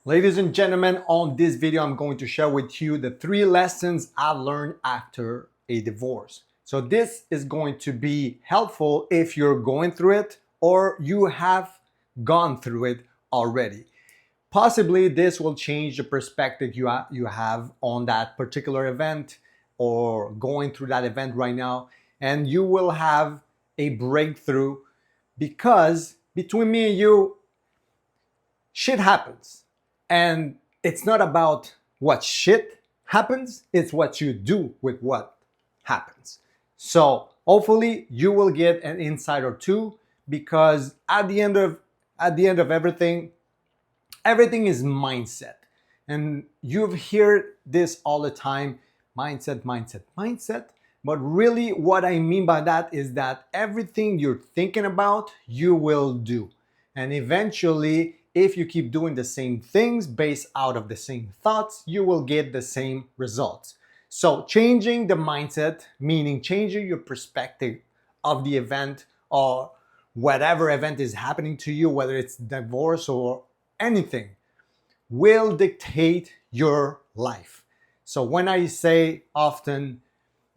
Ladies and gentlemen, on this video, I'm going to share with you the 3 lessons I've learned after a divorce. So this is going to be helpful if you're going through it or you have gone through it already. Possibly this will change the perspective you have on that particular event or going through that event right now, and you will have a breakthrough because between me and you, shit happens. And it's not about what shit happens, it's what you do with what happens. So hopefully you will get an insight or two, because at the end of everything, everything is mindset. And you've heard this all the time: mindset, mindset, mindset. But really, what I mean by that is that everything you're thinking about, you will do. And eventually, if you keep doing the same things based out of the same thoughts, you will get the same results. So, changing the mindset, meaning changing your perspective of the event or whatever event is happening to you, whether it's divorce or anything, will dictate your life. So when I say often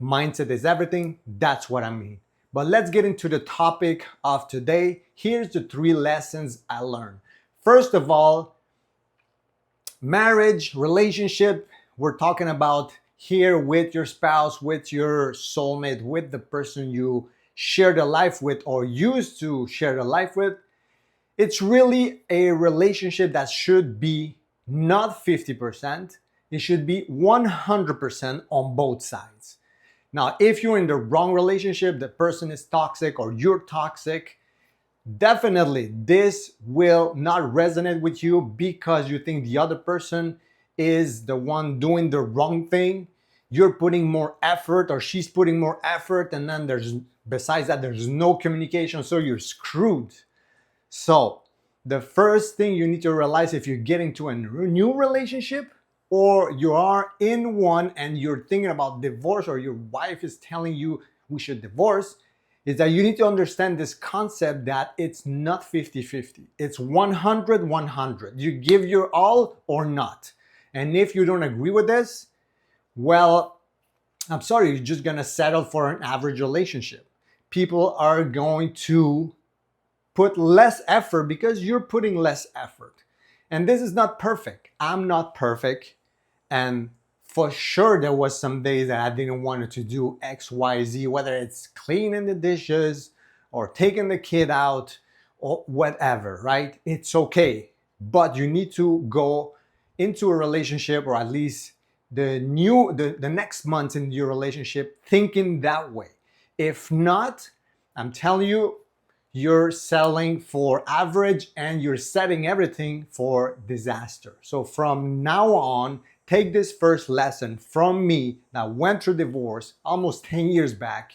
mindset is everything, that's what I mean. But let's get into the topic of today. Here's the 3 lessons I learned. First of all, marriage, relationship, we're talking about here with your spouse, with your soulmate, with the person you share the life with or used to share the life with. It's really a relationship that should be not 50%, it should be 100% on both sides. Now, if you're in the wrong relationship, the person is toxic or you're toxic, definitely this will not resonate with you because you think the other person is the one doing the wrong thing. You're putting more effort or she's putting more effort, and then besides that, there's no communication, so you're screwed. So, the first thing you need to realize if you're getting to a new relationship or you are in one and you're thinking about divorce or your wife is telling you we should divorce, is that you need to understand this concept that it's not 50-50. It's 100-100. You give your all or not. And if you don't agree with this, well, I'm sorry, you're just gonna settle for an average relationship. People are going to put less effort because you're putting less effort. And this is not perfect. I'm not perfect. And for sure, there was some days that I didn't want to do X, Y, Z, whether it's cleaning the dishes or taking the kid out or whatever, right? It's okay. But you need to go into a relationship, or at least the next months in your relationship, thinking that way. If not, I'm telling you, you're settling for average and you're setting everything for disaster. So from now on, take this first lesson from me that went through divorce almost 10 years back,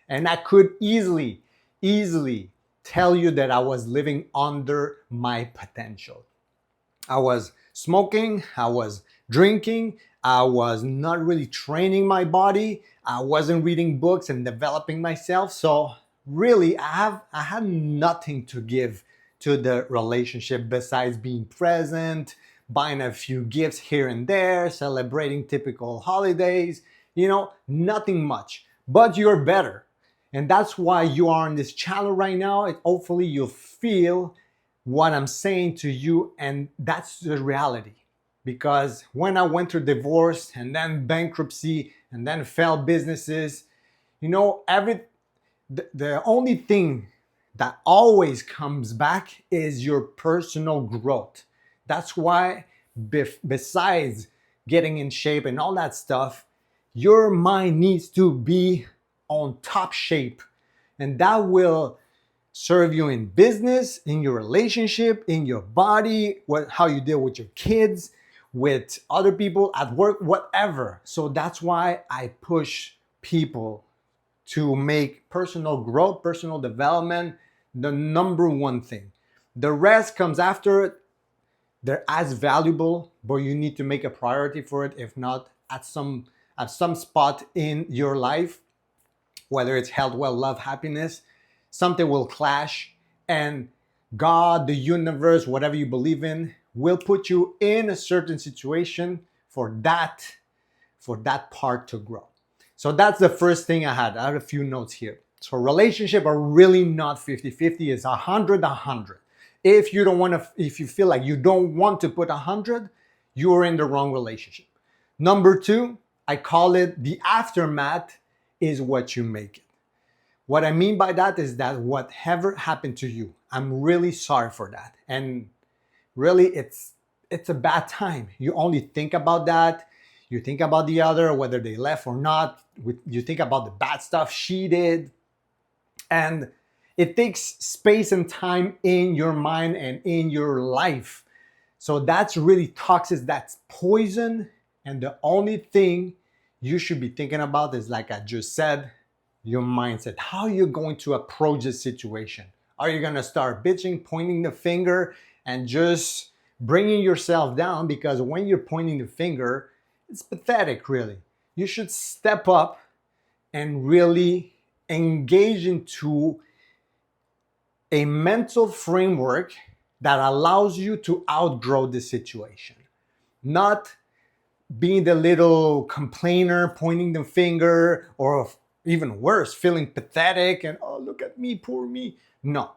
and I could easily tell you that I was living under my potential. I was smoking, I was drinking, I was not really training my body, I wasn't reading books and developing myself. So really, I had nothing to give to the relationship besides being present, buying a few gifts here and there, celebrating typical holidays, nothing much. But you're better. And that's why you are on this channel right now. Hopefully you feel what I'm saying to you, and that's the reality. Because when I went through divorce and then bankruptcy and then failed businesses, the only thing that always comes back is your personal growth. That's why, besides getting in shape and all that stuff, your mind needs to be on top shape. And that will serve you in business, in your relationship, in your body, how you deal with your kids, with other people at work, whatever. So that's why I push people to make personal growth, personal development the number one thing. The rest comes after it. They're as valuable, but you need to make a priority for it. If not, at some spot in your life, whether it's health, wealth, love, happiness, something will clash, and God, the universe, whatever you believe in, will put you in a certain situation for that part to grow. So that's the first thing I had. I had a few notes here. So relationship are really not 50-50. It's 100-100. If you don't want to, if you feel like you don't want to put 100, you're in the wrong relationship. Number two, I call it the aftermath is what you make it. What I mean by that is that whatever happened to you, I'm really sorry for that. And really, it's a bad time. You only think about that. You think about the other, whether they left or not. You think about the bad stuff she did. And it takes space and time in your mind and in your life. So that's really toxic. That's poison. And the only thing you should be thinking about is, like I just said, your mindset. How are you going to approach this situation? Are you going to start bitching, pointing the finger, and just bringing yourself down? Because when you're pointing the finger, it's pathetic, really. You should step up and really engage into a mental framework that allows you to outgrow the situation. Not being the little complainer, pointing the finger, or even worse, feeling pathetic and, oh, look at me, poor me. No.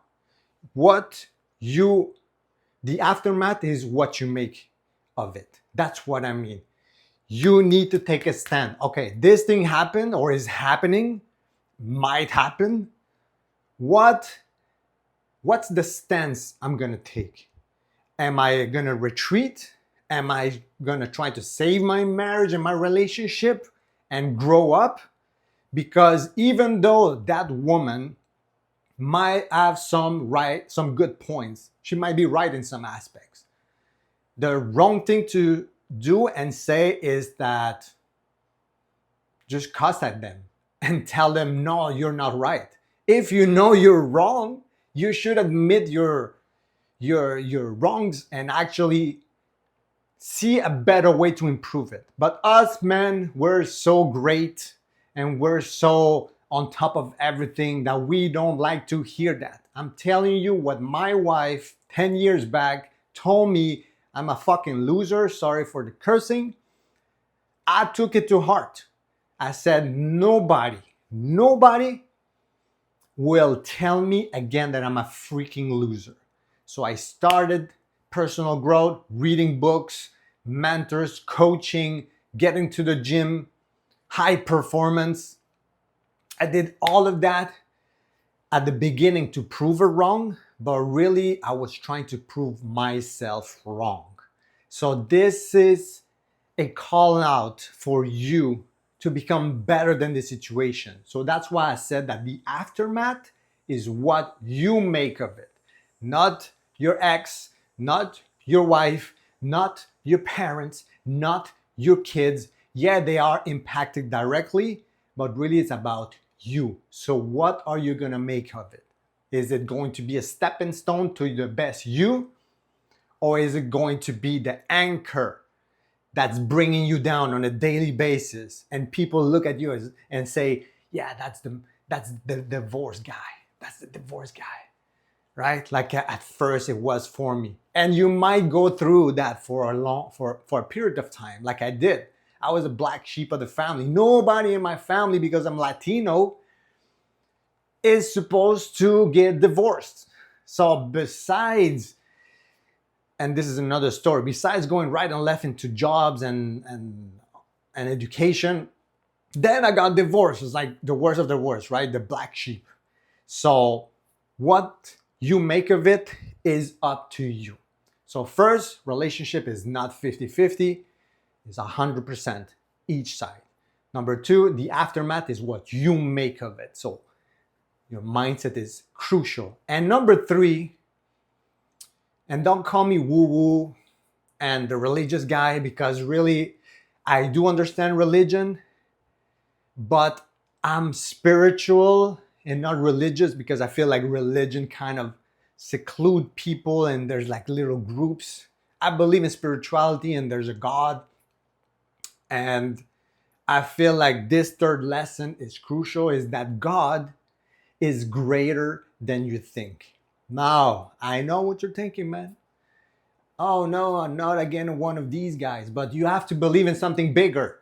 The aftermath is what you make of it. That's what I mean. You need to take a stand. Okay, this thing happened or is happening, might happen. What's the stance I'm gonna take? Am I gonna retreat? Am I gonna try to save my marriage and my relationship and grow up? Because even though that woman might have some good points, she might be right in some aspects. The wrong thing to do and say is that just cuss at them and tell them, no, you're not right. If you know you're wrong, you should admit your wrongs and actually see a better way to improve it. But us men, we're so great and we're so on top of everything that we don't like to hear that. I'm telling you what my wife 10 years back told me. I'm a fucking loser. Sorry for the cursing. I took it to heart. I said, nobody will tell me again that I'm a freaking loser. So I started personal growth, reading books, mentors, coaching, getting to the gym, high performance. I did all of that at the beginning to prove her wrong, but really I was trying to prove myself wrong. So this is a call out for you to become better than the situation. So that's why I said that the aftermath is what you make of it. Not your ex, not your wife, not your parents, not your kids. Yeah, they are impacted directly, but really it's about you. So what are you gonna make of it? Is it going to be a stepping stone to the best you? Or is it going to be the anchor that's bringing you down on a daily basis, and people look at you and say, yeah, that's the divorce guy. That's the divorce guy, right? Like at first it was for me. And you might go through that for a period of time, like I did. I was a black sheep of the family. Nobody in my family, because I'm Latino, is supposed to get divorced. So besides, and this is another story, besides going right and left into jobs and education, then I got divorced. It's like the worst of the worst, right? The black sheep. So what you make of it is up to you. So first, relationship is not 50-50. It's 100% each side. Number two, the aftermath is what you make of it. So your mindset is crucial. And number three, and don't call me woo-woo and the religious guy, because really, I do understand religion, but I'm spiritual and not religious, because I feel like religion kind of seclude people and there's like little groups. I believe in spirituality and there's a God. And I feel like this third lesson is crucial, is that God is greater than you think. Now, I know what you're thinking, man. Oh no, I'm not again one of these guys, but you have to believe in something bigger.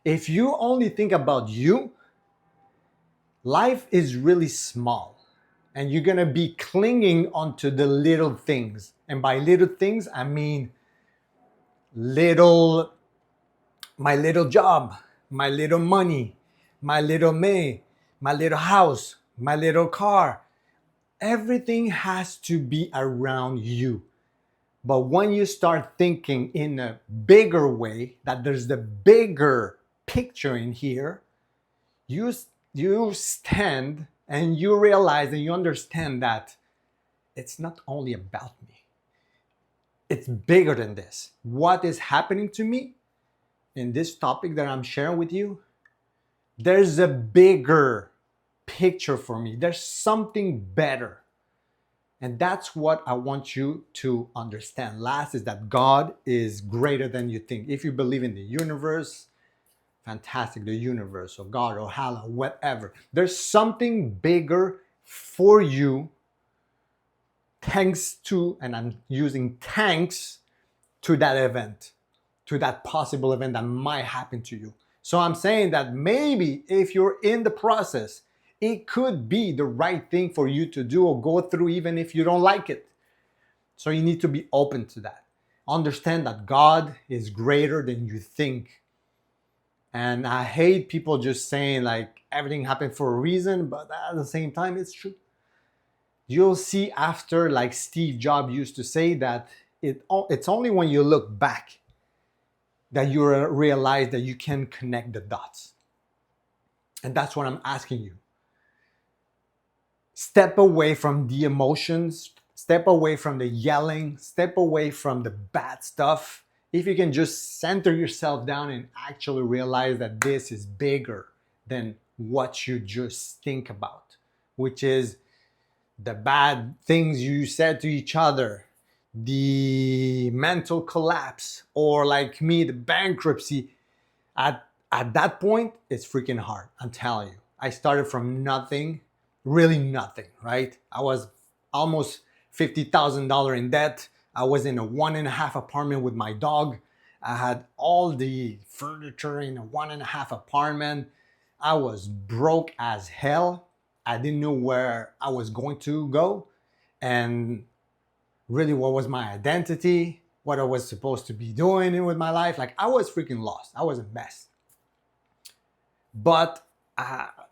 If you only think about you, life is really small and you're gonna be clinging onto the little things. And by little things, I mean little, my little job, my little money, my little me, my little house, my little car. Everything has to be around you. But when you start thinking in a bigger way, that there's the bigger picture in here, you stand and you realize and you understand that it's not only about me. It's bigger than this. What is happening to me in this topic that I'm sharing with you, there's a bigger picture for me. There's something better. And that's what I want you to understand. Last is that God is greater than you think. If you believe in the universe, fantastic, the universe or God or Allah, whatever. There's something bigger for you thanks to, and I'm using thanks to that event, to that possible event that might happen to you. So I'm saying that maybe if you're in the process, it could be the right thing for you to do or go through even if you don't like it. So you need to be open to that. Understand that God is greater than you think. And I hate people just saying like everything happened for a reason, but at the same time, it's true. You'll see after, like Steve Jobs used to say, that it's only when you look back that you realize that you can connect the dots. And that's what I'm asking you. Step away from the emotions, step away from the yelling, step away from the bad stuff. If you can just center yourself down and actually realize that this is bigger than what you just think about, which is the bad things you said to each other, the mental collapse, or like me, the bankruptcy. At that point, it's freaking hard. I'm telling you. I started from nothing, really nothing, right? I was almost $50,000 in debt. I was in a 1.5 apartment with my dog. I had all the furniture in a 1.5 apartment. I was broke as hell. I didn't know where I was going to go and really what was my identity, what I was supposed to be doing with my life. Like I was freaking lost. I was a mess. But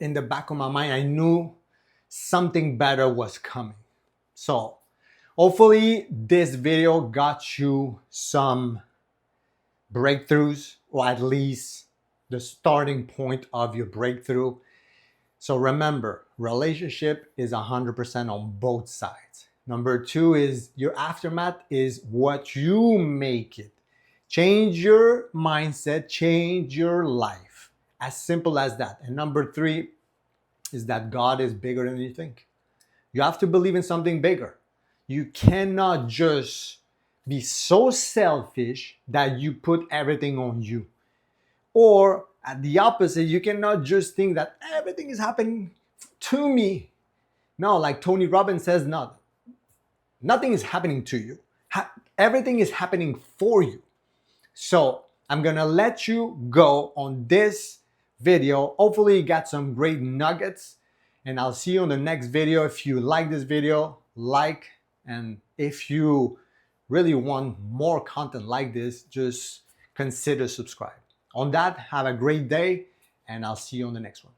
in the back of my mind, I knew something better was coming. So hopefully this video got you some breakthroughs, or at least the starting point of your breakthrough. So remember, relationship is 100% on both sides. Number two is your aftermath is what you make it. Change your mindset, change your life. As simple as that. And number three is that God is bigger than you think. You have to believe in something bigger. You cannot just be so selfish that you put everything on you. Or at the opposite, you cannot just think that everything is happening to me. No, like Tony Robbins says, no, nothing is happening to you. Everything is happening for you. So I'm gonna let you go on this video. Hopefully you got some great nuggets, and I'll see you on the next video. If you like this video, like, and if you really want more content like this, just consider subscribe. On that, have a great day, and I'll see you on the next one.